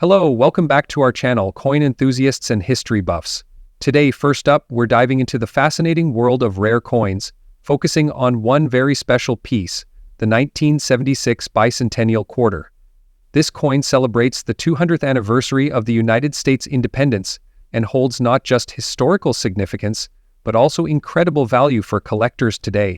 Hello, welcome back to our channel, coin enthusiasts and history buffs. Today, first up, we're diving into the fascinating world of rare coins, focusing on one very special piece, the 1976 Bicentennial Quarter. This coin celebrates the 200th anniversary of the United States independence and holds not just historical significance, but also incredible value for collectors today.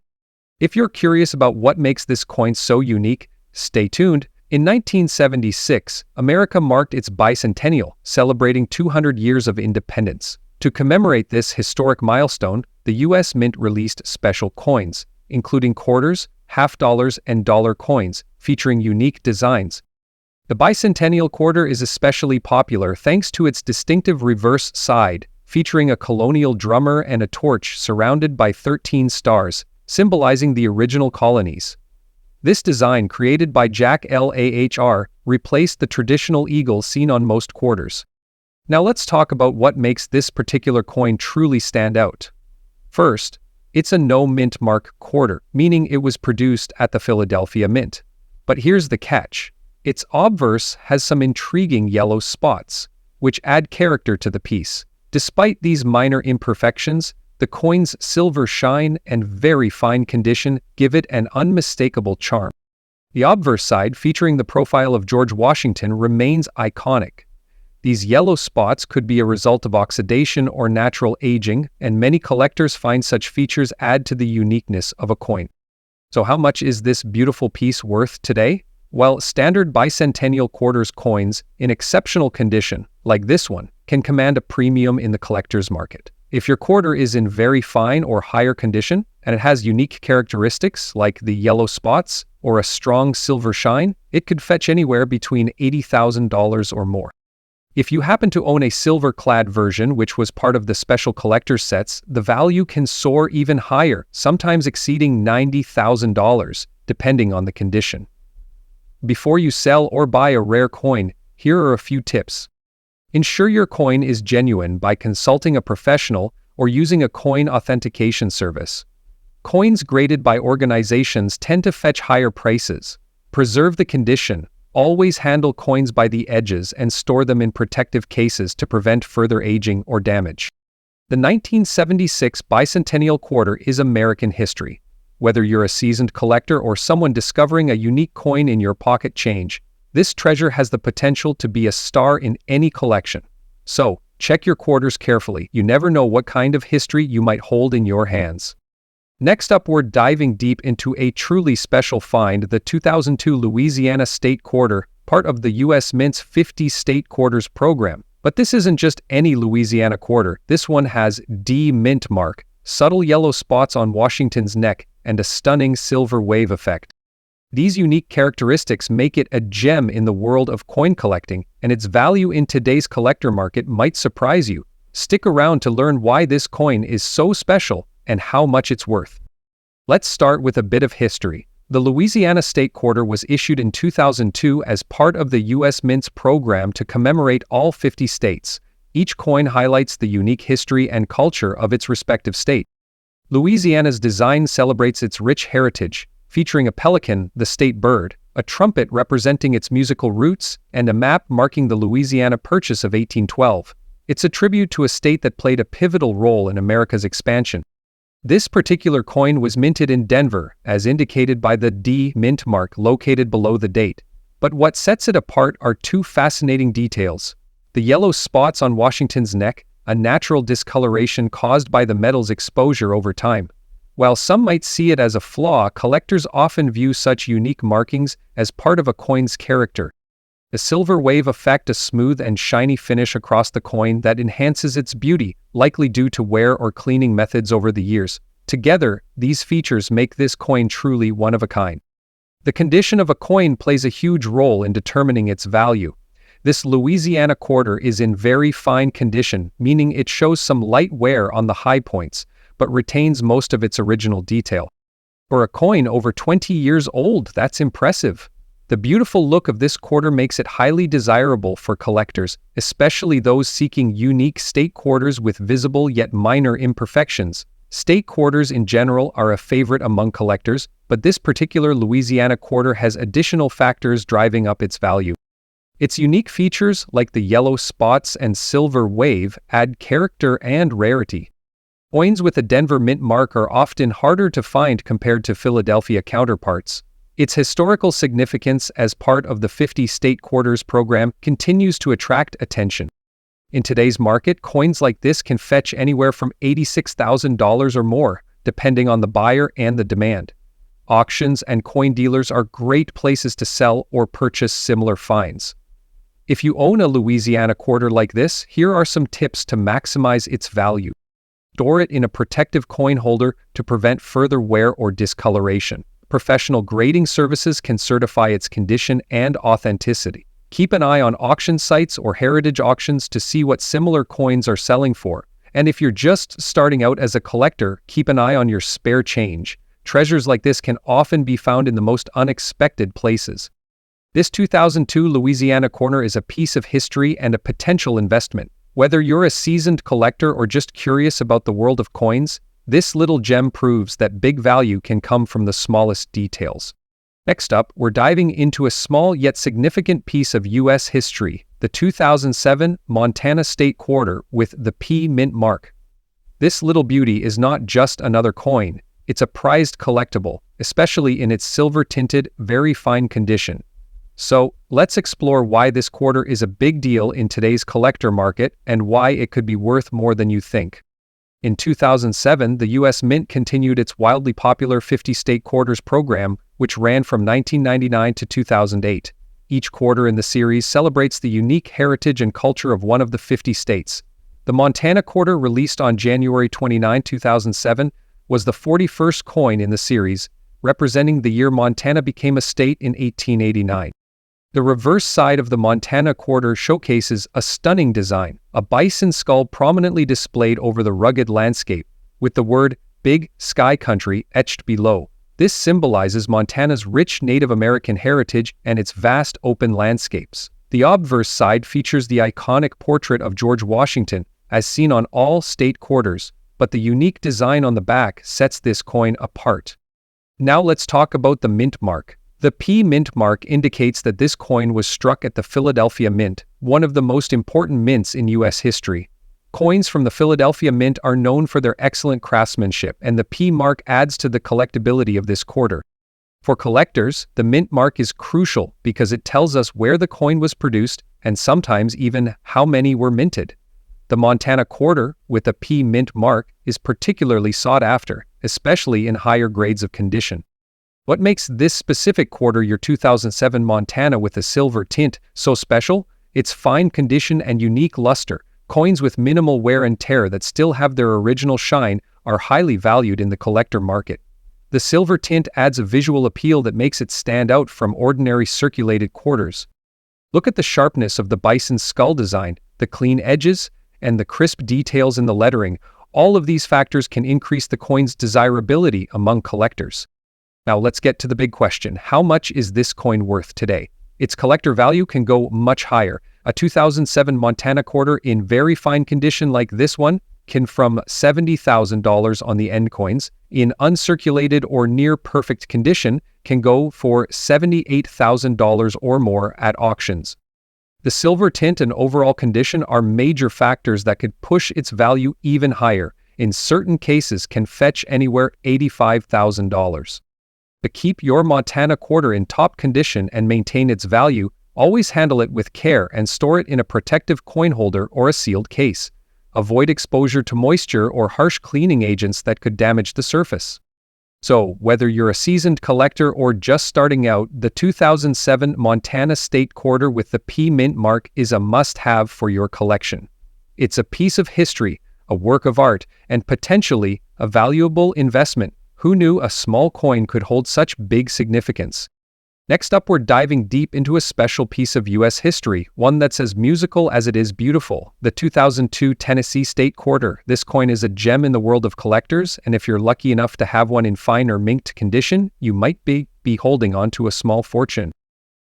If you're curious about what makes this coin so unique, stay tuned. In 1976, America marked its bicentennial, celebrating 200 years of independence. To commemorate this historic milestone, the U.S. Mint released special coins, including quarters, half dollars, and dollar coins, featuring unique designs. The bicentennial quarter is especially popular thanks to its distinctive reverse side, featuring a colonial drummer and a torch surrounded by 13 stars, symbolizing the original colonies. This design, created by Jack Lahr, replaced the traditional eagle seen on most quarters. Now let's talk about what makes this particular coin truly stand out. First, it's a no-mint mark quarter, meaning it was produced at the Philadelphia Mint. But here's the catch. Its obverse has some intriguing yellow spots, which add character to the piece. Despite these minor imperfections, the coin's silver shine and very fine condition give it an unmistakable charm. The obverse side, featuring the profile of George Washington, remains iconic. These yellow spots could be a result of oxidation or natural aging, and many collectors find such features add to the uniqueness of a coin. So how much is this beautiful piece worth today? Well, standard bicentennial quarters coins in exceptional condition, like this one, can command a premium in the collector's market. If your quarter is in very fine or higher condition, and it has unique characteristics like the yellow spots or a strong silver shine, it could fetch anywhere between $80,000 or more. If you happen to own a silver-clad version, which was part of the special collector's sets, the value can soar even higher, sometimes exceeding $90,000, depending on the condition. Before you sell or buy a rare coin, here are a few tips. Ensure your coin is genuine by consulting a professional or using a coin authentication service. Coins graded by organizations tend to fetch higher prices. Preserve the condition. Always handle coins by the edges and store them in protective cases to prevent further aging or damage. The 1976 Bicentennial Quarter is American history. Whether you're a seasoned collector or someone discovering a unique coin in your pocket change, this treasure has the potential to be a star in any collection. So, check your quarters carefully. You never know what kind of history you might hold in your hands. Next up, we're diving deep into a truly special find, the 2002 Louisiana State Quarter, part of the U.S. Mint's 50 State Quarters program. But this isn't just any Louisiana quarter. This one has D Mint mark, subtle yellow spots on Washington's neck, and a stunning silver wave effect. These unique characteristics make it a gem in the world of coin collecting, and its value in today's collector market might surprise you. Stick around to learn why this coin is so special and how much it's worth. Let's start with a bit of history. The Louisiana State Quarter was issued in 2002 as part of the U.S. Mint's program to commemorate all 50 states. Each coin highlights the unique history and culture of its respective state. Louisiana's design celebrates its rich heritage, featuring a pelican, the state bird, a trumpet representing its musical roots, and a map marking the Louisiana Purchase of 1812. It's a tribute to a state that played a pivotal role in America's expansion. This particular coin was minted in Denver, as indicated by the D Mint mark located below the date. But what sets it apart are two fascinating details. The yellow spots on Washington's neck, a natural discoloration caused by the metal's exposure over time. While some might see it as a flaw, collectors often view such unique markings as part of a coin's character. The silver wave effect, a smooth and shiny finish across the coin that enhances its beauty, likely due to wear or cleaning methods over the years. Together, these features make this coin truly one of a kind. The condition of a coin plays a huge role in determining its value. This Louisiana quarter is in very fine condition, meaning it shows some light wear on the high points, but retains most of its original detail. For a coin over 20 years old, that's impressive. The beautiful look of this quarter makes it highly desirable for collectors, especially those seeking unique state quarters with visible yet minor imperfections. State quarters in general are a favorite among collectors, but this particular Louisiana quarter has additional factors driving up its value. Its unique features, like the yellow spots and silver wave, add character and rarity. Coins with a Denver mint mark are often harder to find compared to Philadelphia counterparts. Its historical significance as part of the 50 state quarters program continues to attract attention. In today's market, coins like this can fetch anywhere from $86,000 or more, depending on the buyer and the demand. Auctions and coin dealers are great places to sell or purchase similar finds. If you own a Louisiana quarter like this, here are some tips to maximize its value. Store it in a protective coin holder to prevent further wear or discoloration. Professional grading services can certify its condition and authenticity. Keep an eye on auction sites or heritage auctions to see what similar coins are selling for. And if you're just starting out as a collector, keep an eye on your spare change. Treasures like this can often be found in the most unexpected places. This 2002 Louisiana corner is a piece of history and a potential investment. Whether you're a seasoned collector or just curious about the world of coins, this little gem proves that big value can come from the smallest details. Next up, we're diving into a small yet significant piece of U.S. history, the 2007 Montana State Quarter with the P mint mark. This little beauty is not just another coin, it's a prized collectible, especially in its silver-tinted, very fine condition. So, let's explore why this quarter is a big deal in today's collector market and why it could be worth more than you think. In 2007, the U.S. Mint continued its wildly popular 50 state quarters program, which ran from 1999 to 2008. Each quarter in the series celebrates the unique heritage and culture of one of the 50 states. The Montana quarter, released on January 29, 2007, was the 41st coin in the series, representing the year Montana became a state in 1889. The reverse side of the Montana quarter showcases a stunning design, a bison skull prominently displayed over the rugged landscape, with the word Big Sky Country etched below. This symbolizes Montana's rich Native American heritage and its vast open landscapes. The obverse side features the iconic portrait of George Washington, as seen on all state quarters, but the unique design on the back sets this coin apart. Now let's talk about the mint mark. The P mint mark indicates that this coin was struck at the Philadelphia Mint, one of the most important mints in U.S. history. Coins from the Philadelphia Mint are known for their excellent craftsmanship, and the P mark adds to the collectability of this quarter. For collectors, the mint mark is crucial because it tells us where the coin was produced and sometimes even how many were minted. The Montana quarter, with a P mint mark, is particularly sought after, especially in higher grades of condition. What makes this specific quarter, your 2007 Montana with a silver tint, so special? Its fine condition and unique luster. Coins with minimal wear and tear that still have their original shine are highly valued in the collector market. The silver tint adds a visual appeal that makes it stand out from ordinary circulated quarters. Look at the sharpness of the bison skull design, the clean edges, and the crisp details in the lettering. All of these factors can increase the coin's desirability among collectors. Now let's get to the big question. How much is this coin worth today? Its collector value can go much higher. A 2007 Montana quarter in very fine condition like this one can from $70,000 on the end coins. In uncirculated or near perfect condition can go for $78,000 or more at auctions. The silver tint and overall condition are major factors that could push its value even higher. In certain cases can fetch anywhere $85,000. But keep your Montana quarter in top condition and maintain its value. Always handle it with care and store it in a protective coin holder or a sealed case. Avoid exposure to moisture or harsh cleaning agents that could damage the surface. So, whether you're a seasoned collector or just starting out, the 2007 Montana State Quarter with the P mint mark is a must-have for your collection. It's a piece of history, a work of art, and potentially a valuable investment. Who knew a small coin could hold such big significance? Next up, we're diving deep into a special piece of U.S. history, one that's as musical as it is beautiful, the 2002 Tennessee State Quarter. This coin is a gem in the world of collectors, and if you're lucky enough to have one in fine or mint condition, you might be holding on to a small fortune.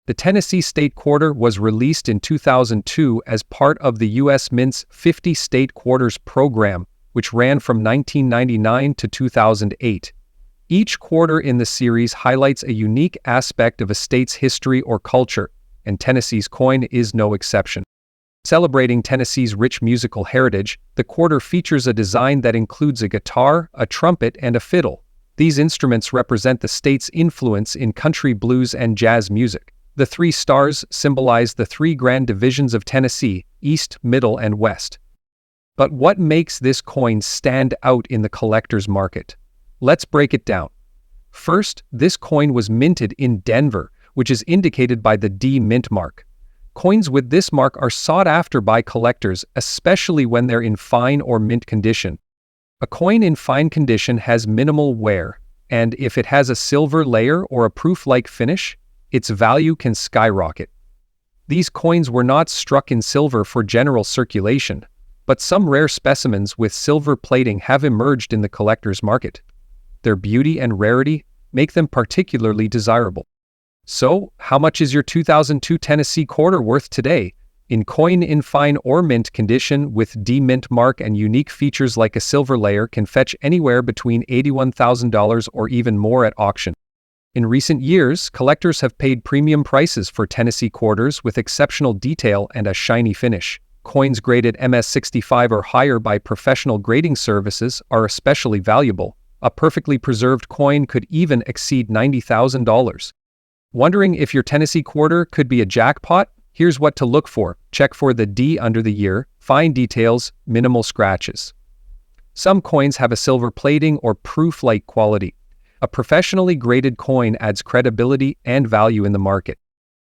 The Tennessee State Quarter was released in 2002 as part of the U.S. Mint's 50 State Quarters program, which ran from 1999 to 2008. Each quarter in the series highlights a unique aspect of a state's history or culture, and Tennessee's coin is no exception. Celebrating Tennessee's rich musical heritage, the quarter features a design that includes a guitar, a trumpet, and a fiddle. These instruments represent the state's influence in country, blues, and jazz music. The 3 stars symbolize the 3 grand divisions of Tennessee: East, Middle, and West. But what makes this coin stand out in the collector's market? Let's break it down. First, this coin was minted in Denver, which is indicated by the D mint mark. Coins with this mark are sought after by collectors, especially when they're in fine or mint condition. A coin in fine condition has minimal wear, and if it has a silver layer or a proof-like finish, its value can skyrocket. These coins were not struck in silver for general circulation, but some rare specimens with silver plating have emerged in the collector's market. Their beauty and rarity make them particularly desirable. So, how much is your 2002 Tennessee quarter worth today? In coin in fine or mint condition with D mint mark and unique features like a silver layer can fetch anywhere between $81,000 or even more at auction. In recent years, collectors have paid premium prices for Tennessee quarters with exceptional detail and a shiny finish. Coins graded MS65 or higher by professional grading services are especially valuable. A perfectly preserved coin could even exceed $90,000. Wondering if your Tennessee quarter could be a jackpot? Here's what to look for. Check for the D under the year, fine details, minimal scratches. Some coins have a silver plating or proof-like quality. A professionally graded coin adds credibility and value in the market.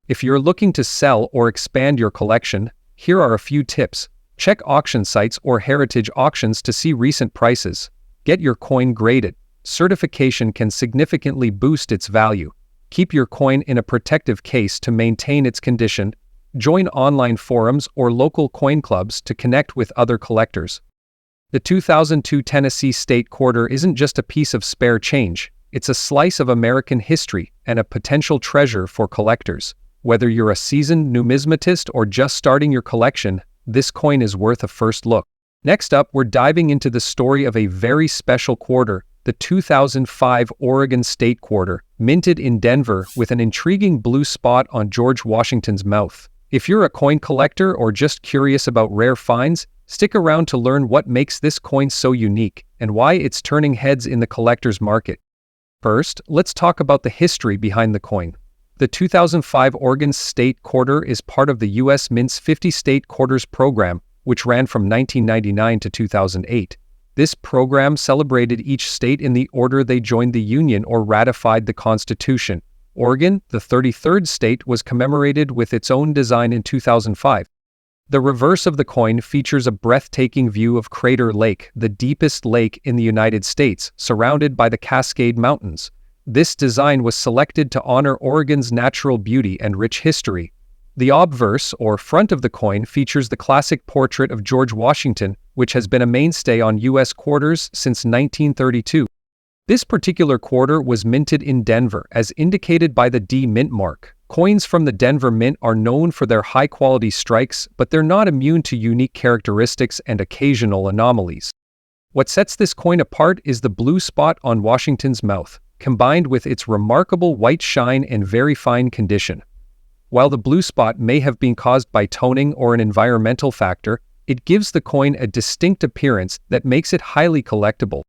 If you're looking to sell or expand your collection, here are a few tips. Check auction sites or heritage auctions to see recent prices. Get your coin graded. Certification can significantly boost its value. Keep your coin in a protective case to maintain its condition. Join online forums or local coin clubs to connect with other collectors. The 2002 Tennessee State Quarter isn't just a piece of spare change, it's a slice of American history and a potential treasure for collectors. Whether you're a seasoned numismatist or just starting your collection, this coin is worth a first look. Next up, we're diving into the story of a very special quarter, the 2005 Oregon State Quarter, minted in Denver with an intriguing blue spot on George Washington's mouth. If you're a coin collector or just curious about rare finds, stick around to learn what makes this coin so unique and why it's turning heads in the collector's market. First, let's talk about the history behind the coin. The 2005 Oregon State Quarter is part of the U.S. Mint's 50 State Quarters program, which ran from 1999 to 2008. This program celebrated each state in the order they joined the Union or ratified the Constitution. Oregon, the 33rd state, was commemorated with its own design in 2005. The reverse of the coin features a breathtaking view of Crater Lake, the deepest lake in the United States, surrounded by the Cascade Mountains. This design was selected to honor Oregon's natural beauty and rich history. The obverse, or front of the coin, features the classic portrait of George Washington, which has been a mainstay on U.S. quarters since 1932. This particular quarter was minted in Denver, as indicated by the D mint mark. Coins from the Denver Mint are known for their high-quality strikes, but they're not immune to unique characteristics and occasional anomalies. What sets this coin apart is the blue spot on Washington's mouth, combined with its remarkable white shine and very fine condition. While the blue spot may have been caused by toning or an environmental factor, it gives the coin a distinct appearance that makes it highly collectible.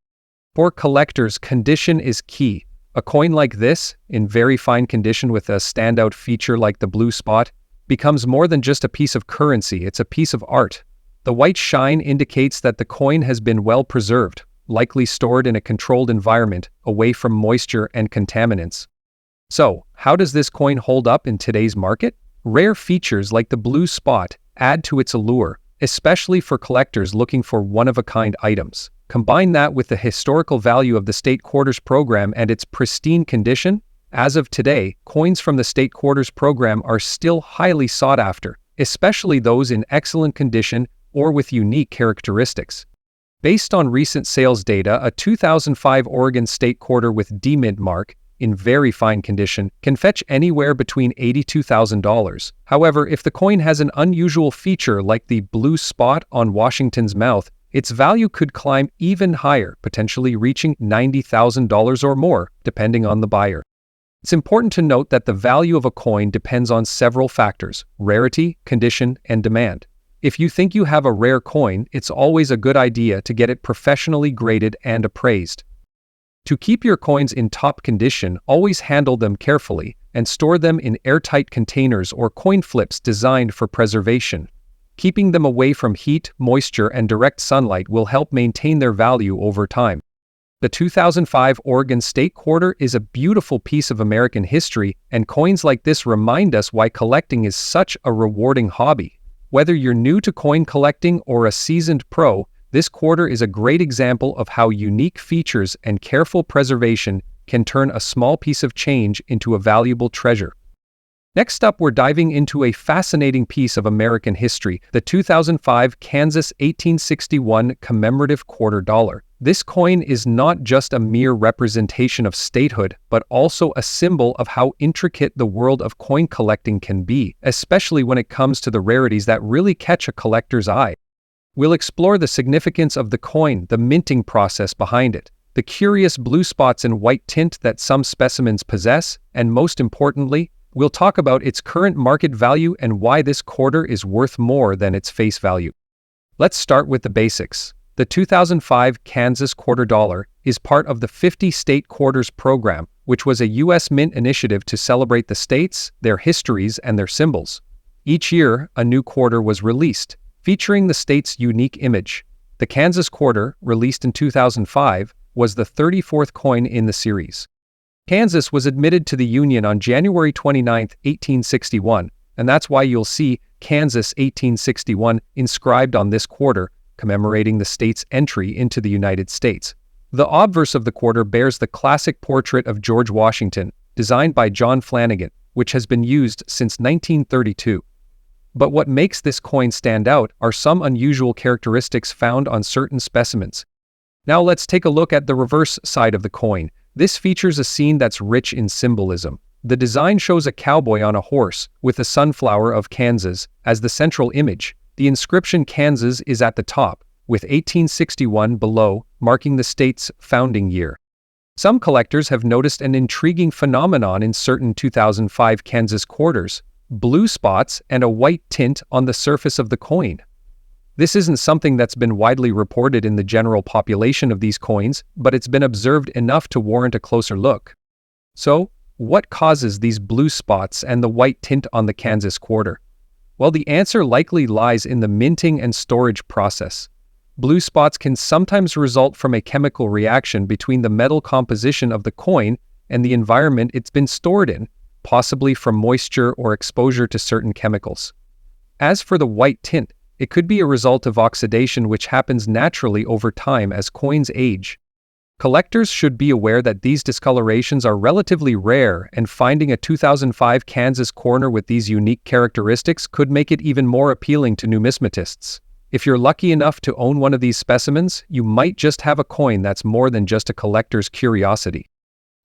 For collectors, condition is key. A coin like this, in very fine condition with a standout feature like the blue spot, becomes more than just a piece of currency, it's a piece of art. The white shine indicates that the coin has been well preserved, likely stored in a controlled environment, away from moisture and contaminants. So, how does this coin hold up in today's market? Rare features like the blue spot add to its allure, especially for collectors looking for one-of-a-kind items. Combine that with the historical value of the State Quarters program and its pristine condition. As of today, coins from the State Quarters program are still highly sought after, especially those in excellent condition or with unique characteristics. Based on recent sales data, a 2005 Oregon State Quarter with D mint mark, in very fine condition, can fetch anywhere between $82,000. However, if the coin has an unusual feature like the blue spot on Washington's mouth, its value could climb even higher, potentially reaching $90,000 or more, depending on the buyer. It's important to note that the value of a coin depends on several factors: rarity, condition, and demand. If you think you have a rare coin, it's always a good idea to get it professionally graded and appraised. To keep your coins in top condition, always handle them carefully and store them in airtight containers or coin flips designed for preservation. Keeping them away from heat, moisture, and direct sunlight will help maintain their value over time. The 2005 Oregon State Quarter is a beautiful piece of American history, and coins like this remind us why collecting is such a rewarding hobby. Whether you're new to coin collecting or a seasoned pro, this quarter is a great example of how unique features and careful preservation can turn a small piece of change into a valuable treasure. Next up, we're diving into a fascinating piece of American history, the 2005 Kansas 1861 Commemorative Quarter Dollar. This coin is not just a mere representation of statehood, but also a symbol of how intricate the world of coin collecting can be, especially when it comes to the rarities that really catch a collector's eye. We'll explore the significance of the coin, the minting process behind it, the curious blue spots and white tint that some specimens possess, and most importantly, we'll talk about its current market value and why this quarter is worth more than its face value. Let's start with the basics. The 2005 Kansas Quarter Dollar is part of the 50 State Quarters program, which was a U.S. Mint initiative to celebrate the states, their histories, and their symbols. Each year, a new quarter was released, featuring the state's unique image. The Kansas Quarter, released in 2005, was the 34th coin in the series. Kansas was admitted to the Union on January 29, 1861, and that's why you'll see Kansas 1861 inscribed on this quarter, commemorating the state's entry into the United States. The obverse of the quarter bears the classic portrait of George Washington, designed by John Flanagan, which has been used since 1932. But what makes this coin stand out are some unusual characteristics found on certain specimens. Now let's take a look at the reverse side of the coin. This features a scene that's rich in symbolism. The design shows a cowboy on a horse, with the sunflower of Kansas as the central image. The inscription Kansas is at the top, with 1861 below, marking the state's founding year. Some collectors have noticed an intriguing phenomenon in certain 2005 Kansas quarters: blue spots and a white tint on the surface of the coin. This isn't something that's been widely reported in the general population of these coins, but it's been observed enough to warrant a closer look. So, what causes these blue spots and the white tint on the Kansas quarter? Well, the answer likely lies in the minting and storage process. Blue spots can sometimes result from a chemical reaction between the metal composition of the coin and the environment it's been stored in, possibly from moisture or exposure to certain chemicals. As for the white tint, it could be a result of oxidation which happens naturally over time as coins age. Collectors should be aware that these discolorations are relatively rare, and finding a 2005 Kansas corner with these unique characteristics could make it even more appealing to numismatists. If you're lucky enough to own one of these specimens, you might just have a coin that's more than just a collector's curiosity.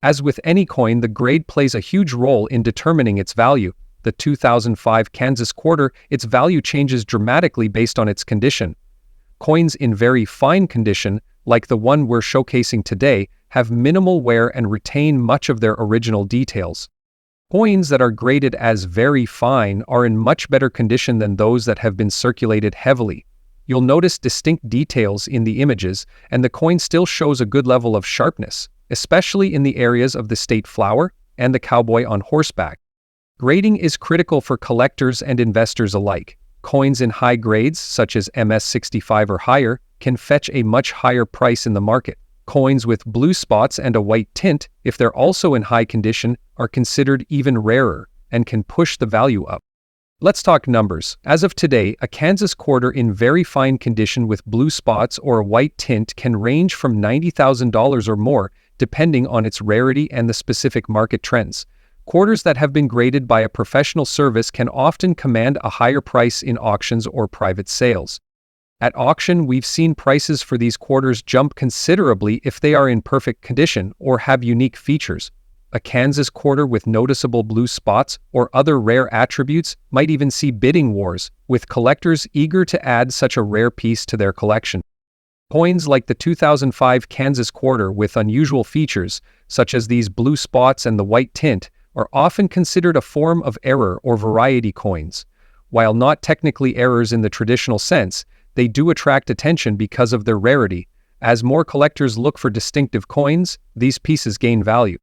As with any coin, the grade plays a huge role in determining its value. The 2005 Kansas quarter, its value changes dramatically based on its condition. Coins in very fine condition, like the one we're showcasing today, have minimal wear and retain much of their original details. Coins that are graded as very fine are in much better condition than those that have been circulated heavily. You'll notice distinct details in the images, and the coin still shows a good level of sharpness, especially in the areas of the state flower and the cowboy on horseback. Grading is critical for collectors and investors alike. Coins in high grades, such as MS65 or higher, can fetch a much higher price in the market. Coins with blue spots and a white tint, if they're also in high condition, are considered even rarer and can push the value up. Let's talk numbers. As of today, a Kansas quarter in very fine condition with blue spots or a white tint can range from $90,000 or more, depending on its rarity and the specific market trends. Quarters that have been graded by a professional service can often command a higher price in auctions or private sales. At auction, we've seen prices for these quarters jump considerably if they are in perfect condition or have unique features. A Kansas quarter with noticeable blue spots or other rare attributes might even see bidding wars, with collectors eager to add such a rare piece to their collection. Coins like the 2005 Kansas quarter with unusual features, such as these blue spots and the white tint, are often considered a form of error or variety coins. While not technically errors in the traditional sense, they do attract attention because of their rarity. As more collectors look for distinctive coins, these pieces gain value.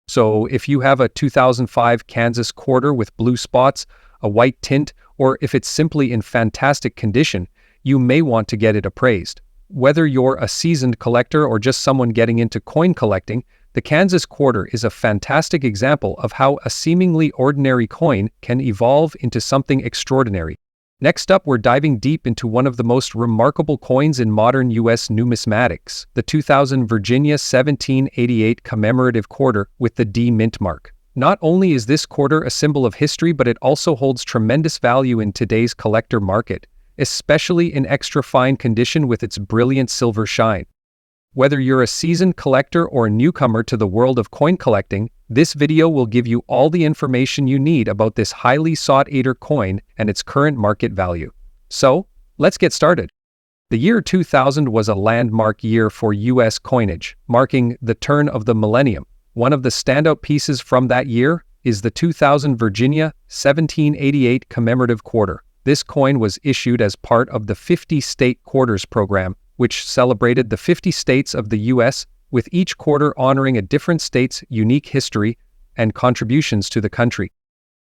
So if you have a 2005 Kansas quarter with blue spots, a white tint, or if it's simply in fantastic condition, you may want to get it appraised. Whether you're a seasoned collector or just someone getting into coin collecting, the Kansas quarter is a fantastic example of how a seemingly ordinary coin can evolve into something extraordinary. Next up, we're diving deep into one of the most remarkable coins in modern U.S. numismatics, the 2000 Virginia 1788 commemorative quarter with the D mint mark. Not only is this quarter a symbol of history, but it also holds tremendous value in today's collector market, especially in extra fine condition with its brilliant silver shine. Whether you're a seasoned collector or a newcomer to the world of coin collecting, this video will give you all the information you need about this highly sought-after coin and its current market value. So, let's get started. The year 2000 was a landmark year for U.S. coinage, marking the turn of the millennium. One of the standout pieces from that year is the 2000 Virginia 1788 commemorative quarter. This coin was issued as part of the 50-state quarters program, which celebrated the 50 states of the U.S., with each quarter honoring a different state's unique history and contributions to the country.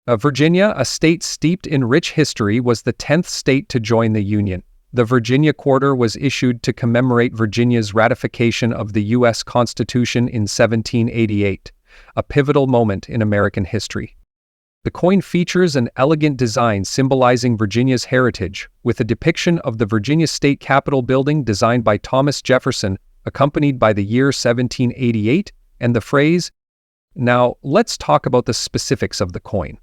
Virginia, a state steeped in rich history, was the 10th state to join the Union. The Virginia quarter was issued to commemorate Virginia's ratification of the U.S. Constitution in 1788, a pivotal moment in American history. The coin features an elegant design symbolizing Virginia's heritage, with a depiction of the Virginia State Capitol building designed by Thomas Jefferson, accompanied by the year 1788 and the phrase. Now, let's talk about the specifics of the coin.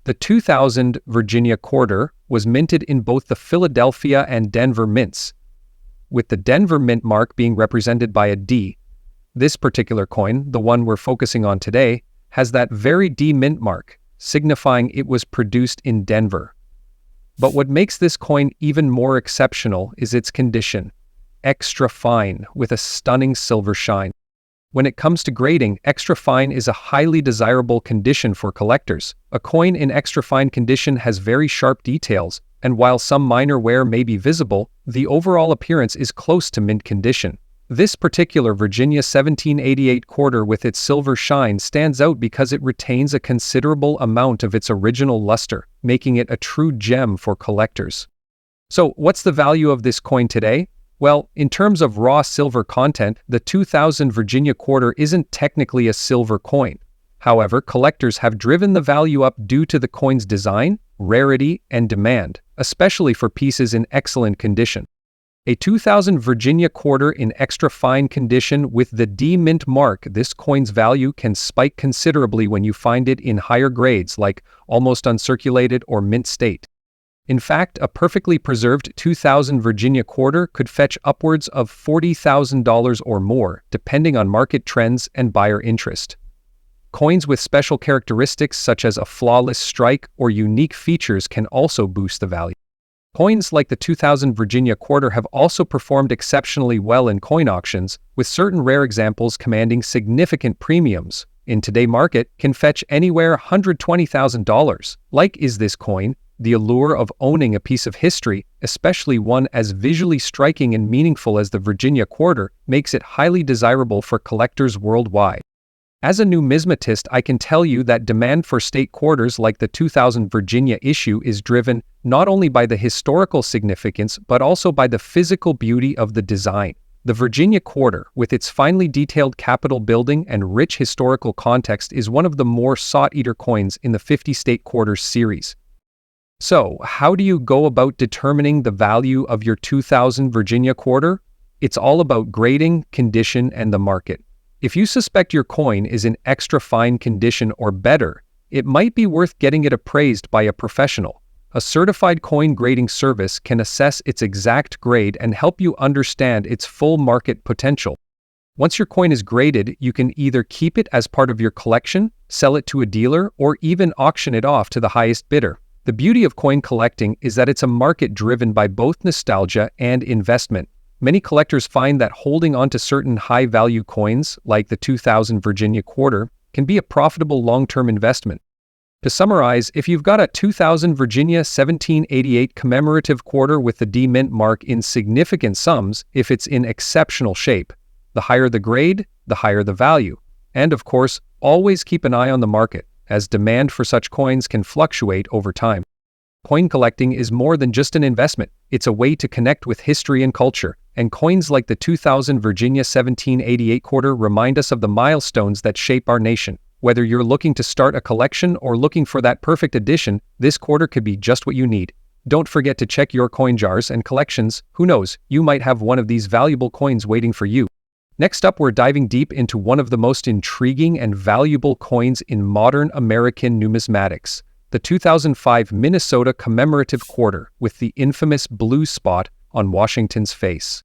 The 2000 Virginia quarter was minted in both the Philadelphia and Denver mints, with the Denver mint mark being represented by a D. This particular coin, the one we're focusing on today, has that very D mint mark, signifying it was produced in Denver. But what makes this coin even more exceptional is its condition. Extra fine, with a stunning silver shine. When it comes to grading, extra fine is a highly desirable condition for collectors. A coin in extra fine condition has very sharp details, and while some minor wear may be visible, the overall appearance is close to mint condition. This particular Virginia 1788 quarter with its silver shine stands out because it retains a considerable amount of its original luster, making it a true gem for collectors. So, what's the value of this coin today? Well, in terms of raw silver content, the 2000 Virginia quarter isn't technically a silver coin. However, collectors have driven the value up due to the coin's design, rarity, and demand, especially for pieces in excellent condition. A 2000 Virginia quarter in extra fine condition with the D mint mark, this coin's value can spike considerably when you find it in higher grades like almost uncirculated or mint state. In fact, a perfectly preserved 2000 Virginia quarter could fetch upwards of $40,000 or more, depending on market trends and buyer interest. Coins with special characteristics such as a flawless strike or unique features can also boost the value. Coins like the 2000 Virginia quarter have also performed exceptionally well in coin auctions, with certain rare examples commanding significant premiums. In today's market, can fetch anywhere $120,000. Like is this coin, the allure of owning a piece of history, especially one as visually striking and meaningful as the Virginia quarter, makes it highly desirable for collectors worldwide. As a numismatist, I can tell you that demand for state quarters like the 2000 Virginia issue is driven not only by the historical significance but also by the physical beauty of the design. The Virginia quarter, with its finely detailed Capitol building and rich historical context, is one of the more sought-after coins in the 50-state quarters series. So, how do you go about determining the value of your 2000 Virginia quarter? It's all about grading, condition, and the market. If you suspect your coin is in extra fine condition or better, it might be worth getting it appraised by a professional. A certified coin grading service can assess its exact grade and help you understand its full market potential. Once your coin is graded, you can either keep it as part of your collection, sell it to a dealer, or even auction it off to the highest bidder. The beauty of coin collecting is that it's a market driven by both nostalgia and investment. Many collectors find that holding onto certain high-value coins, like the 2000 Virginia quarter, can be a profitable long-term investment. To summarize, if you've got a 2000 Virginia 1788 commemorative quarter with the D mint mark in significant sums, if it's in exceptional shape, the higher the grade, the higher the value. And of course, always keep an eye on the market, as demand for such coins can fluctuate over time. Coin collecting is more than just an investment. It's a way to connect with history and culture, and coins like the 2000 Virginia 1788 quarter remind us of the milestones that shape our nation. Whether you're looking to start a collection or looking for that perfect addition, this quarter could be just what you need. Don't forget to check your coin jars and collections. Who knows, you might have one of these valuable coins waiting for you. Next up, we're diving deep into one of the most intriguing and valuable coins in modern American numismatics, the 2005 Minnesota commemorative quarter with the infamous blue spot on Washington's face.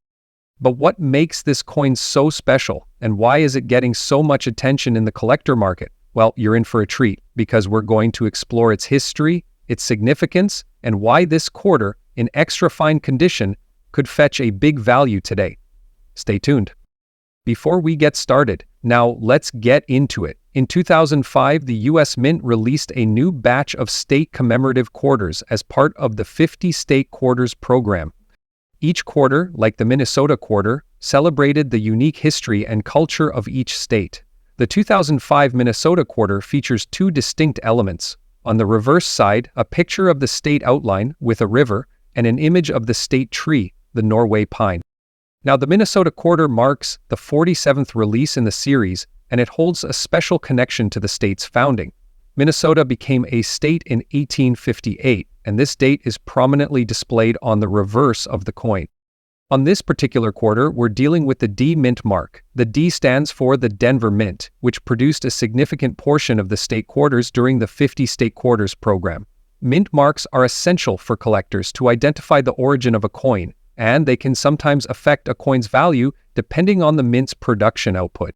But what makes this coin so special, and why is it getting so much attention in the collector market? Well, you're in for a treat, because we're going to explore its history, its significance, and why this quarter, in extra fine condition, could fetch a big value today. Stay tuned. Before we get started, now let's get into it. In 2005, the U.S. Mint released a new batch of state commemorative quarters as part of the 50 State Quarters program. Each quarter, like the Minnesota quarter, celebrated the unique history and culture of each state. The 2005 Minnesota quarter features two distinct elements. On the reverse side, a picture of the state outline with a river and an image of the state tree, the Norway pine. Now, the Minnesota quarter marks the 47th release in the series, and it holds a special connection to the state's founding. Minnesota became a state in 1858, and this date is prominently displayed on the reverse of the coin. On this particular quarter, we're dealing with the D Mint mark. The D stands for the Denver Mint, which produced a significant portion of the state quarters during the 50 State Quarters program. Mint marks are essential for collectors to identify the origin of a coin, and they can sometimes affect a coin's value depending on the mint's production output.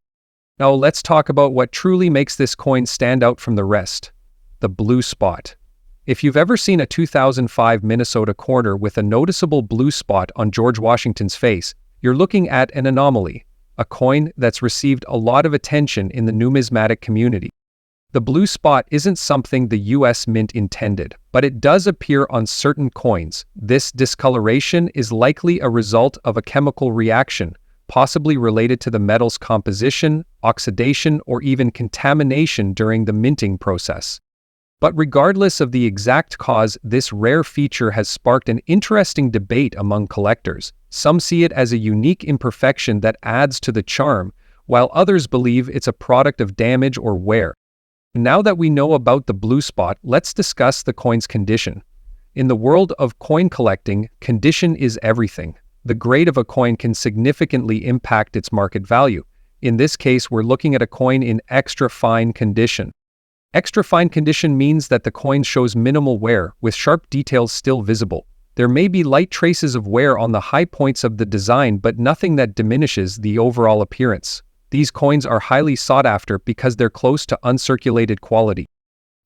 Now let's talk about what truly makes this coin stand out from the rest: the blue spot. If you've ever seen a 2005 Minnesota quarter with a noticeable blue spot on George Washington's face, you're looking at an anomaly, a coin that's received a lot of attention in the numismatic community. The blue spot isn't something the U.S. Mint intended, but it does appear on certain coins. This discoloration is likely a result of a chemical reaction, possibly related to the metal's composition, oxidation, or even contamination during the minting process. But regardless of the exact cause, this rare feature has sparked an interesting debate among collectors. Some see it as a unique imperfection that adds to the charm, while others believe it's a product of damage or wear. Now that we know about the blue spot, let's discuss the coin's condition. In the world of coin collecting, condition is everything. The grade of a coin can significantly impact its market value. In this case, we're looking at a coin in extra fine condition. Extra fine condition means that the coin shows minimal wear, with sharp details still visible. There may be light traces of wear on the high points of the design, but nothing that diminishes the overall appearance. These coins are highly sought after because they're close to uncirculated quality.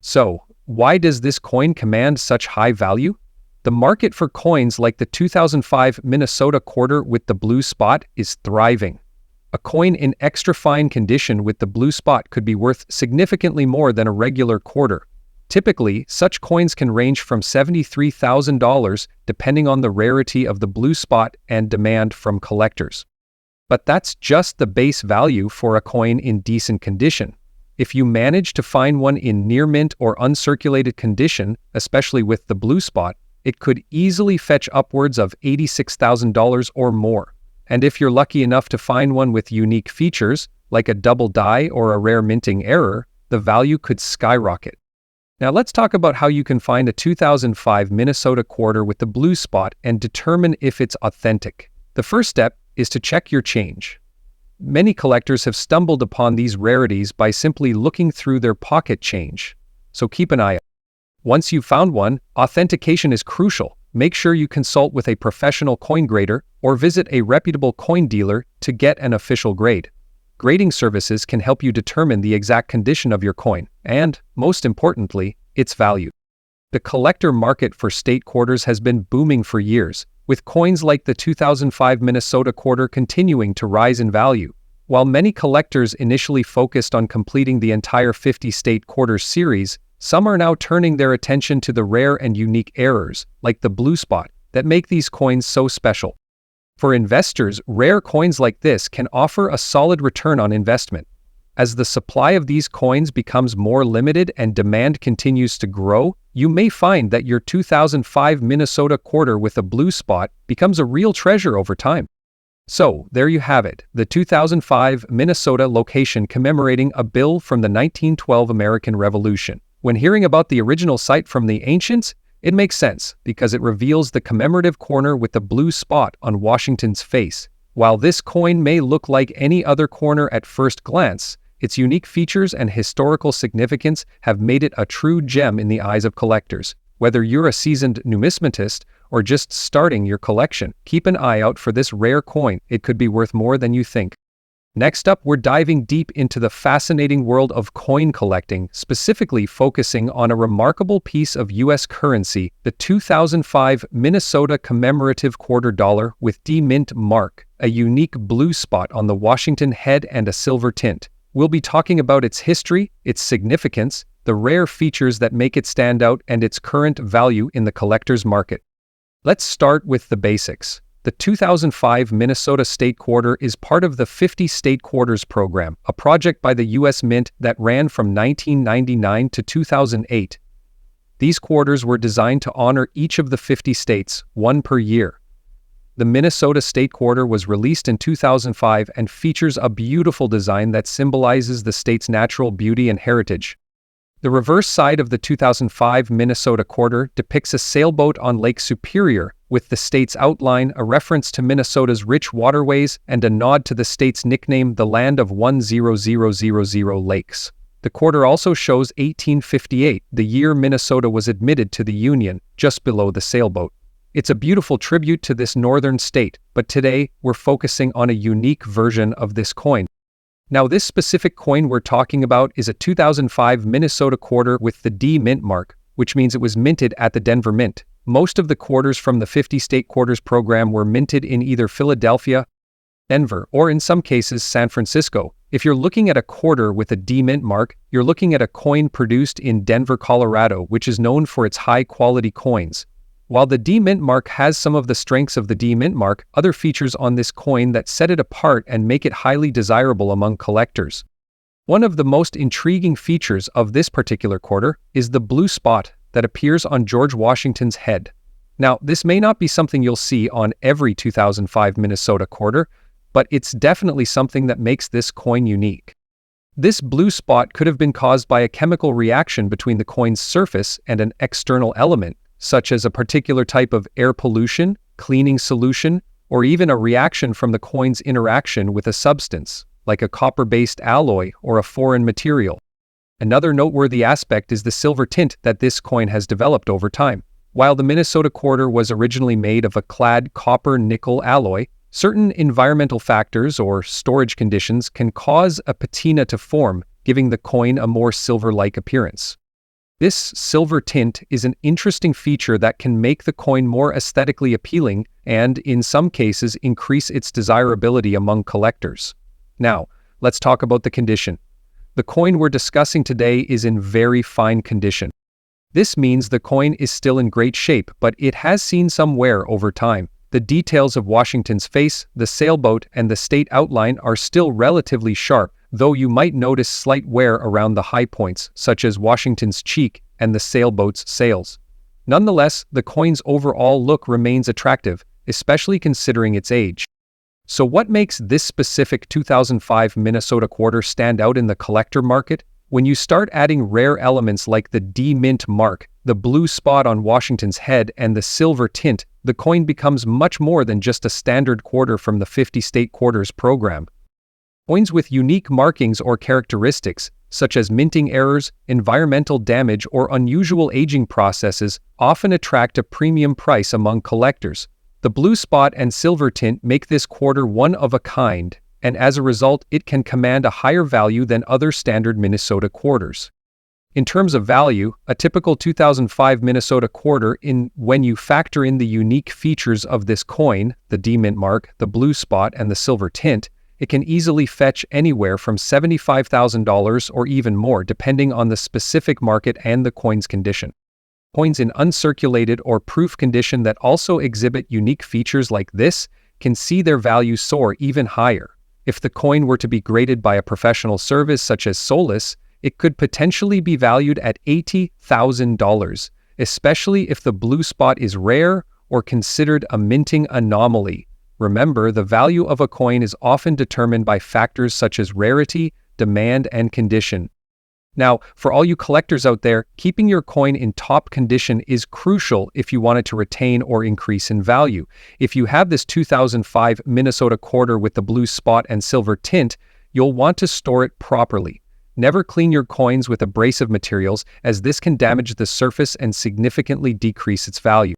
So, why does this coin command such high value? The market for coins like the 2005 Minnesota quarter with the blue spot is thriving. A coin in extra fine condition with the blue spot could be worth significantly more than a regular quarter. Typically, such coins can range from $73,000 depending on the rarity of the blue spot and demand from collectors. But that's just the base value for a coin in decent condition. If you manage to find one in near mint or uncirculated condition, especially with the blue spot, it could easily fetch upwards of $86,000 or more. And if you're lucky enough to find one with unique features, like a double die or a rare minting error, the value could skyrocket. Now let's talk about how you can find a 2005 Minnesota quarter with the blue spot and determine if it's authentic. The first step is to check your change. Many collectors have stumbled upon these rarities by simply looking through their pocket change, so keep an eye out. Once you've found one, authentication is crucial. Make sure you consult with a professional coin grader or visit a reputable coin dealer to get an official grade. Grading services can help you determine the exact condition of your coin and, most importantly, its value. The collector market for state quarters has been booming for years, with coins like the 2005 Minnesota quarter continuing to rise in value. While many collectors initially focused on completing the entire 50-state quarters series, some are now turning their attention to the rare and unique errors, like the blue spot, that make these coins so special. For investors, rare coins like this can offer a solid return on investment. As the supply of these coins becomes more limited and demand continues to grow, you may find that your 2005 Minnesota quarter with a blue spot becomes a real treasure over time. So, there you have it, the 2005 Minnesota location commemorating a bill from the 1912 American Revolution. When hearing about the original site from the ancients, it makes sense because it reveals the commemorative corner with the blue spot on Washington's face. While this coin may look like any other corner at first glance, its unique features and historical significance have made it a true gem in the eyes of collectors. Whether you're a seasoned numismatist or just starting your collection, keep an eye out for this rare coin. It could be worth more than you think. Next up, we're diving deep into the fascinating world of coin collecting, specifically focusing on a remarkable piece of U.S. currency, the 2005 Minnesota Commemorative Quarter Dollar with D-Mint mark, a unique blue spot on the Washington head and a silver tint. We'll be talking about its history, its significance, the rare features that make it stand out, and its current value in the collector's market. Let's start with the basics. The 2005 Minnesota State Quarter is part of the 50 State Quarters program, a project by the U.S. Mint that ran from 1999 to 2008. These quarters were designed to honor each of the 50 states, one per year. The Minnesota State Quarter was released in 2005 and features a beautiful design that symbolizes the state's natural beauty and heritage. The reverse side of the 2005 Minnesota Quarter depicts a sailboat on Lake Superior, with the state's outline a reference to Minnesota's rich waterways and a nod to the state's nickname, the Land of 10000 Lakes. The quarter also shows 1858, the year Minnesota was admitted to the Union, just below the sailboat. It's a beautiful tribute to this northern state, but today we're focusing on a unique version of this coin. Now, this specific coin we're talking about is a 2005 Minnesota quarter with the D-Mint mark, which means it was minted at the Denver Mint. Most of the quarters from the 50 State Quarters program were minted in either Philadelphia, Denver, or in some cases San Francisco. If you're looking at a quarter with a D-Mint mark, you're looking at a coin produced in Denver, Colorado, which is known for its high-quality coins. While the D-Mint mark has some of the strengths of the D-Mint mark, other features on this coin that set it apart and make it highly desirable among collectors. One of the most intriguing features of this particular quarter is the blue spot that appears on George Washington's head. Now, this may not be something you'll see on every 2005 Minnesota quarter, but it's definitely something that makes this coin unique. This blue spot could have been caused by a chemical reaction between the coin's surface and an external element, such as a particular type of air pollution, cleaning solution, or even a reaction from the coin's interaction with a substance, like a copper-based alloy or a foreign material. Another noteworthy aspect is the silver tint that this coin has developed over time. While the Minnesota quarter was originally made of a clad copper-nickel alloy, certain environmental factors or storage conditions can cause a patina to form, giving the coin a more silver-like appearance. This silver tint is an interesting feature that can make the coin more aesthetically appealing and, in some cases, increase its desirability among collectors. Now, let's talk about the condition. The coin we're discussing today is in very fine condition. This means the coin is still in great shape, but it has seen some wear over time. The details of Washington's face, the sailboat, and the state outline are still relatively sharp, though you might notice slight wear around the high points, such as Washington's cheek and the sailboat's sails. Nonetheless, the coin's overall look remains attractive, especially considering its age. So what makes this specific 2005 Minnesota quarter stand out in the collector market? When you start adding rare elements like the D-Mint mark, the blue spot on Washington's head, and the silver tint, the coin becomes much more than just a standard quarter from the 50 State Quarters program. Coins with unique markings or characteristics, such as minting errors, environmental damage, or unusual aging processes, often attract a premium price among collectors. The blue spot and silver tint make this quarter one of a kind, and as a result, it can command a higher value than other standard Minnesota quarters. In terms of value, a typical 2005 Minnesota quarter, when you factor in the unique features of this coin, the D mint mark, the blue spot, and the silver tint, it can easily fetch anywhere from $75,000 or even more depending on the specific market and the coin's condition. Coins in uncirculated or proof condition that also exhibit unique features like this can see their value soar even higher. If the coin were to be graded by a professional service such as Solis, it could potentially be valued at $80,000, especially if the blue spot is rare or considered a minting anomaly. Remember, the value of a coin is often determined by factors such as rarity, demand, and condition. Now, for all you collectors out there, keeping your coin in top condition is crucial if you want it to retain or increase in value. If you have this 2005 Minnesota quarter with the blue spot and silver tint, you'll want to store it properly. Never clean your coins with abrasive materials, as this can damage the surface and significantly decrease its value.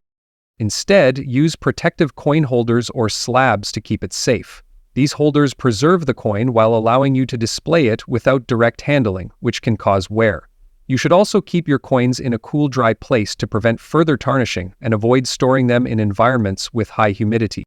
Instead, use protective coin holders or slabs to keep it safe. These holders preserve the coin while allowing you to display it without direct handling, which can cause wear. You should also keep your coins in a cool, dry place to prevent further tarnishing and avoid storing them in environments with high humidity.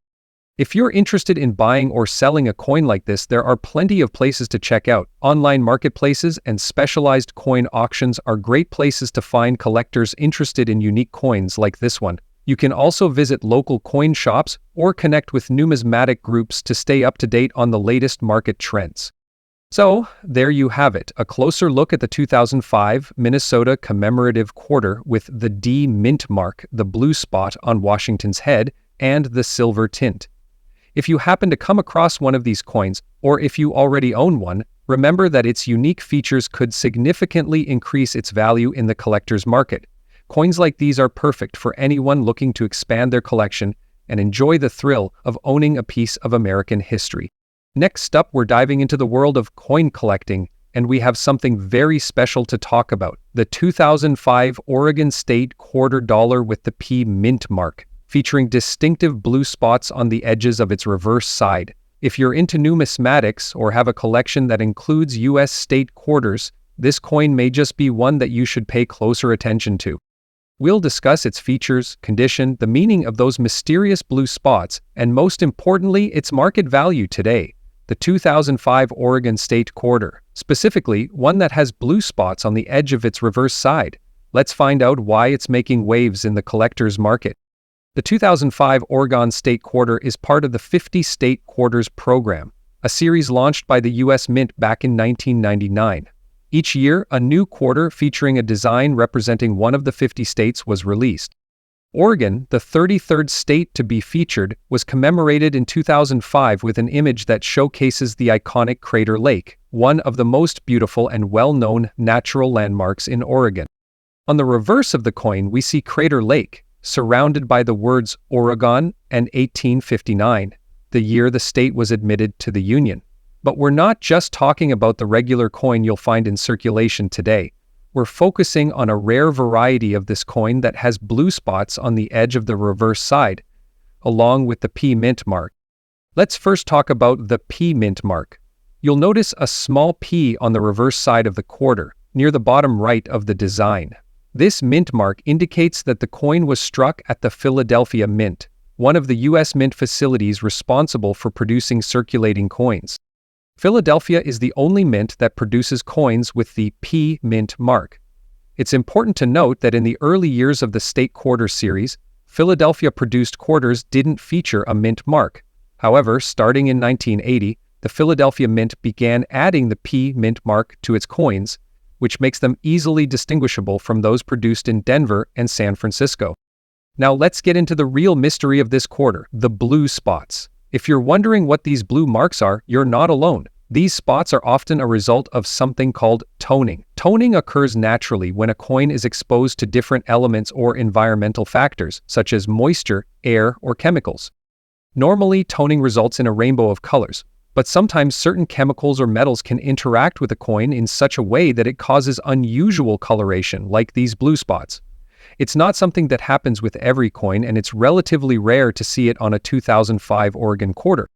If you're interested in buying or selling a coin like this, there are plenty of places to check out. Online marketplaces and specialized coin auctions are great places to find collectors interested in unique coins like this one. You can also visit local coin shops or connect with numismatic groups to stay up to date on the latest market trends. So, there you have it, a closer look at the 2005 Minnesota Commemorative quarter with the D mint mark, the blue spot on Washington's head, and the silver tint. If you happen to come across one of these coins, or if you already own one, remember that its unique features could significantly increase its value in the collector's market. Coins like these are perfect for anyone looking to expand their collection and enjoy the thrill of owning a piece of American history. Next up, we're diving into the world of coin collecting, and we have something very special to talk about: the 2005 Oregon State quarter dollar with the P mint mark, featuring distinctive blue spots on the edges of its reverse side. If you're into numismatics or have a collection that includes U.S. state quarters, this coin may just be one that you should pay closer attention to. We'll discuss its features, condition, the meaning of those mysterious blue spots, and most importantly, its market value today. The 2005 Oregon State quarter, specifically one that has blue spots on the edge of its reverse side. Let's find out why it's making waves in the collector's market. The 2005 Oregon State quarter is part of the 50 State Quarters program, a series launched by the U.S. Mint back in 1999. Each year, a new quarter featuring a design representing one of the 50 states was released. Oregon, the 33rd state to be featured, was commemorated in 2005 with an image that showcases the iconic Crater Lake, one of the most beautiful and well-known natural landmarks in Oregon. On the reverse of the coin, we see Crater Lake, surrounded by the words Oregon and 1859, the year the state was admitted to the Union. But we're not just talking about the regular coin you'll find in circulation today. We're focusing on a rare variety of this coin that has blue spots on the edge of the reverse side, along with the P mint mark. Let's first talk about the P mint mark. You'll notice a small P on the reverse side of the quarter, near the bottom right of the design. This mint mark indicates that the coin was struck at the Philadelphia Mint, one of the U.S. Mint facilities responsible for producing circulating coins. Philadelphia is the only mint that produces coins with the P mint mark. It's important to note that in the early years of the State Quarter series, Philadelphia-produced quarters didn't feature a mint mark. However, starting in 1980, the Philadelphia Mint began adding the P mint mark to its coins, which makes them easily distinguishable from those produced in Denver and San Francisco. Now let's get into the real mystery of this quarter, the blue spots. If you're wondering what these blue marks are, you're not alone. These spots are often a result of something called toning. Toning occurs naturally when a coin is exposed to different elements or environmental factors, such as moisture, air, or chemicals. Normally, toning results in a rainbow of colors, but sometimes certain chemicals or metals can interact with a coin in such a way that it causes unusual coloration, like these blue spots. It's not something that happens with every coin, and it's relatively rare to see it on a 2005 Oregon quarter.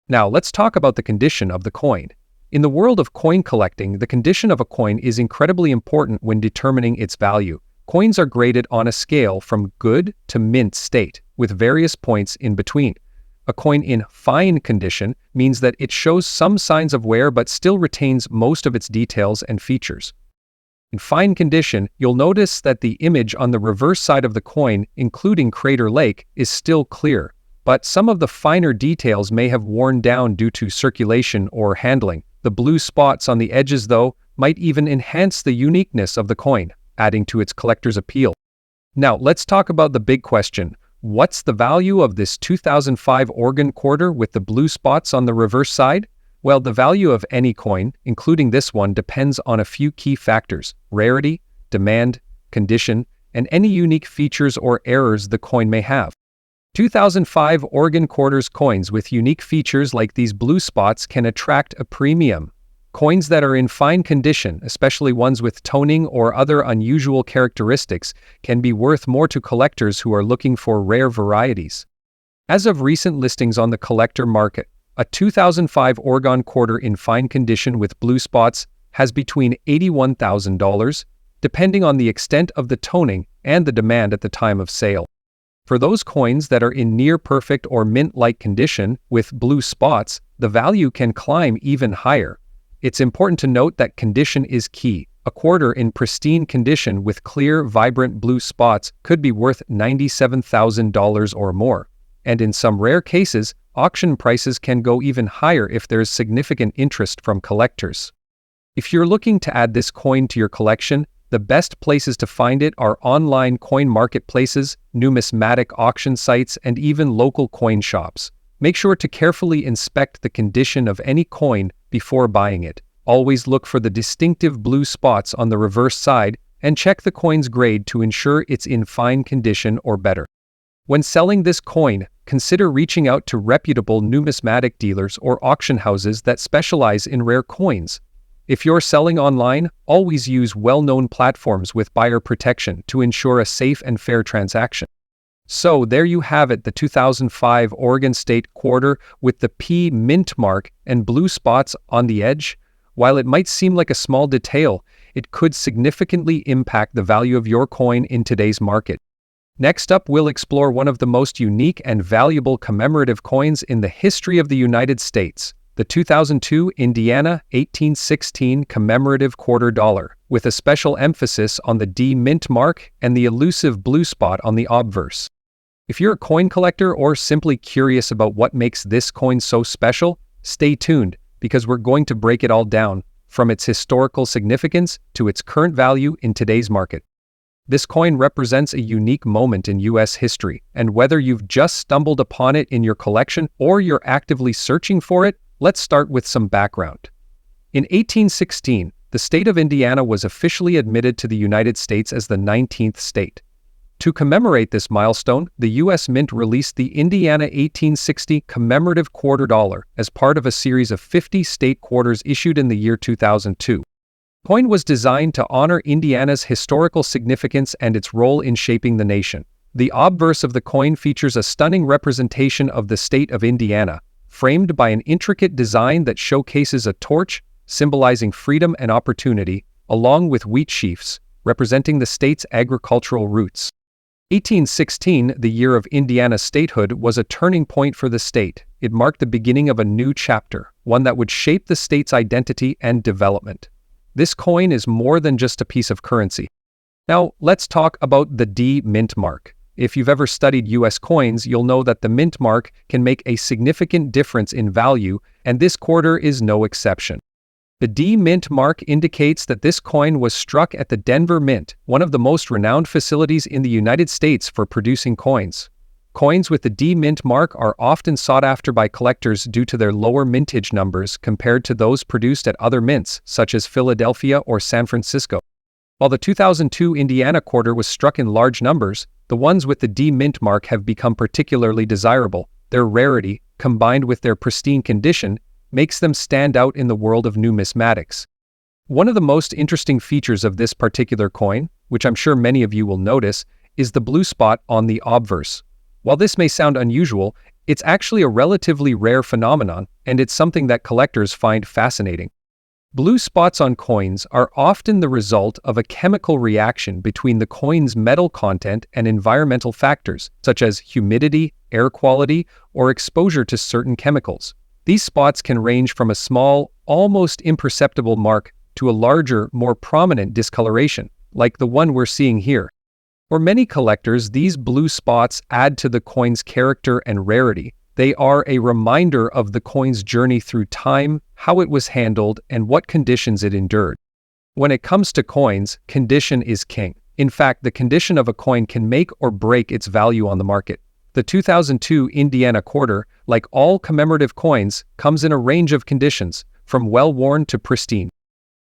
Now, let's talk about the condition of the coin. In the world of coin collecting, the condition of a coin is incredibly important when determining its value. Coins are graded on a scale from good to mint state, with various points in between. A coin in fine condition means that it shows some signs of wear but still retains most of its details and features. In fine condition, you'll notice that the image on the reverse side of the coin, including Crater Lake, is still clear, but some of the finer details may have worn down due to circulation or handling. The blue spots on the edges, though, might even enhance the uniqueness of the coin, adding to its collector's appeal. Now, let's talk about the big question. What's the value of this 2005 Oregon quarter with the blue spots on the reverse side? Well, the value of any coin, including this one, depends on a few key factors: rarity, demand, condition, and any unique features or errors the coin may have. 2005 Oregon quarters coins with unique features like these blue spots can attract a premium. Coins that are in fine condition, especially ones with toning or other unusual characteristics, can be worth more to collectors who are looking for rare varieties. As of recent listings on the collector market, a 2005 Oregon quarter in fine condition with blue spots has between $81,000, depending on the extent of the toning and the demand at the time of sale. For those coins that are in near-perfect or mint-like condition with blue spots, the value can climb even higher. It's important to note that condition is key. A quarter in pristine condition with clear, vibrant blue spots could be worth $97,000 or more. And in some rare cases, auction prices can go even higher if there's significant interest from collectors. If you're looking to add this coin to your collection, the best places to find it are online coin marketplaces, numismatic auction sites, and even local coin shops. Make sure to carefully inspect the condition of any coin before buying it. Always look for the distinctive blue spots on the reverse side and check the coin's grade to ensure it's in fine condition or better. When selling this coin, consider reaching out to reputable numismatic dealers or auction houses that specialize in rare coins. If you're selling online, always use well-known platforms with buyer protection to ensure a safe and fair transaction. So there you have it, the 2005 Oregon State quarter with the P mint mark and blue spots on the edge. While it might seem like a small detail, it could significantly impact the value of your coin in today's market. Next up, we'll explore one of the most unique and valuable commemorative coins in the history of the United States, the 2002 Indiana 1816 commemorative quarter dollar, with a special emphasis on the D mint mark and the elusive blue spot on the obverse. If you're a coin collector or simply curious about what makes this coin so special, stay tuned, because we're going to break it all down, from its historical significance to its current value in today's market. This coin represents a unique moment in U.S. history, and whether you've just stumbled upon it in your collection or you're actively searching for it, let's start with some background. In 1816, the state of Indiana was officially admitted to the United States as the 19th state. To commemorate this milestone, the U.S. Mint released the Indiana 1860 commemorative quarter dollar as part of a series of 50 state quarters issued in the year 2002. The coin was designed to honor Indiana's historical significance and its role in shaping the nation. The obverse of the coin features a stunning representation of the state of Indiana, framed by an intricate design that showcases a torch, symbolizing freedom and opportunity, along with wheat sheaves, representing the state's agricultural roots. 1816, the year of Indiana's statehood, was a turning point for the state. It marked the beginning of a new chapter, one that would shape the state's identity and development. This coin is more than just a piece of currency. Now, let's talk about the D mint mark. If you've ever studied U.S. coins, you'll know that the mint mark can make a significant difference in value, and this quarter is no exception. The D mint mark indicates that this coin was struck at the Denver Mint, one of the most renowned facilities in the United States for producing coins. Coins with the D mint mark are often sought after by collectors due to their lower mintage numbers compared to those produced at other mints, such as Philadelphia or San Francisco. While the 2002 Indiana quarter was struck in large numbers, the ones with the D mint mark have become particularly desirable. Their rarity, combined with their pristine condition, makes them stand out in the world of numismatics. One of the most interesting features of this particular coin, which I'm sure many of you will notice, is the blue spot on the obverse. While this may sound unusual, it's actually a relatively rare phenomenon, and it's something that collectors find fascinating. Blue spots on coins are often the result of a chemical reaction between the coin's metal content and environmental factors, such as humidity, air quality, or exposure to certain chemicals. These spots can range from a small, almost imperceptible mark to a larger, more prominent discoloration, like the one we're seeing here. For many collectors, these blue spots add to the coin's character and rarity. They are a reminder of the coin's journey through time, how it was handled, and what conditions it endured. When it comes to coins, condition is king. In fact, the condition of a coin can make or break its value on the market. The 2002 Indiana quarter, like all commemorative coins, comes in a range of conditions, from well-worn to pristine.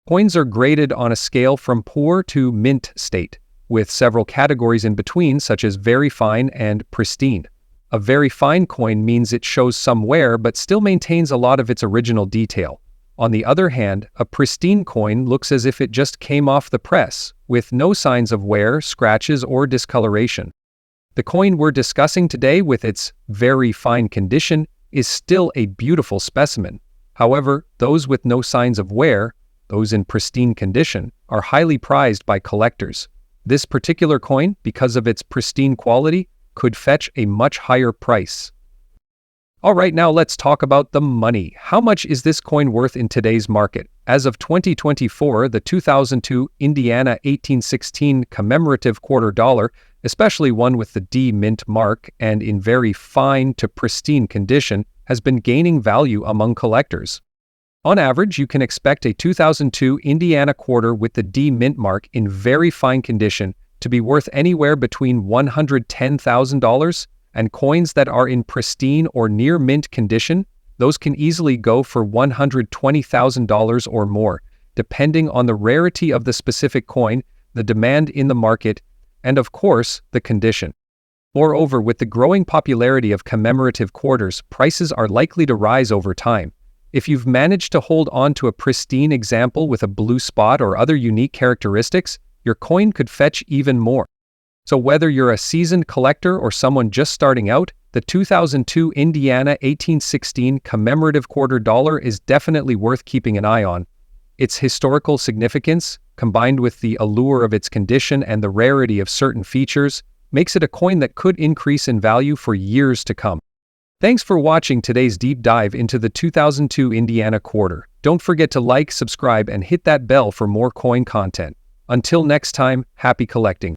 Coins are graded on a scale from poor to mint state, with several categories in between, such as very fine and pristine. A very fine coin means it shows some wear but still maintains a lot of its original detail. On the other hand, a pristine coin looks as if it just came off the press, with no signs of wear, scratches, or discoloration. The coin we're discussing today, with its very fine condition, is still a beautiful specimen. However, those with no signs of wear, those in pristine condition, are highly prized by collectors. This particular coin, because of its pristine quality, could fetch a much higher price. Alright, now let's talk about the money. How much is this coin worth in today's market? As of 2024, the 2002 Indiana 1816 commemorative quarter dollar, especially one with the D mint mark and in very fine to pristine condition, has been gaining value among collectors. On average, you can expect a 2002 Indiana quarter with the D mint mark in very fine condition to be worth anywhere between $110,000, and coins that are in pristine or near mint condition, those can easily go for $120,000 or more, depending on the rarity of the specific coin, the demand in the market, and of course, the condition. Moreover, with the growing popularity of commemorative quarters, prices are likely to rise over time. If you've managed to hold on to a pristine example with a blue spot or other unique characteristics, your coin could fetch even more. So whether you're a seasoned collector or someone just starting out, the 2002 Indiana 1816 commemorative quarter dollar is definitely worth keeping an eye on. Its historical significance, combined with the allure of its condition and the rarity of certain features, makes it a coin that could increase in value for years to come. Thanks for watching today's deep dive into the 2002 Indiana quarter. Don't forget to like, subscribe, and hit that bell for more coin content. Until next time, happy collecting.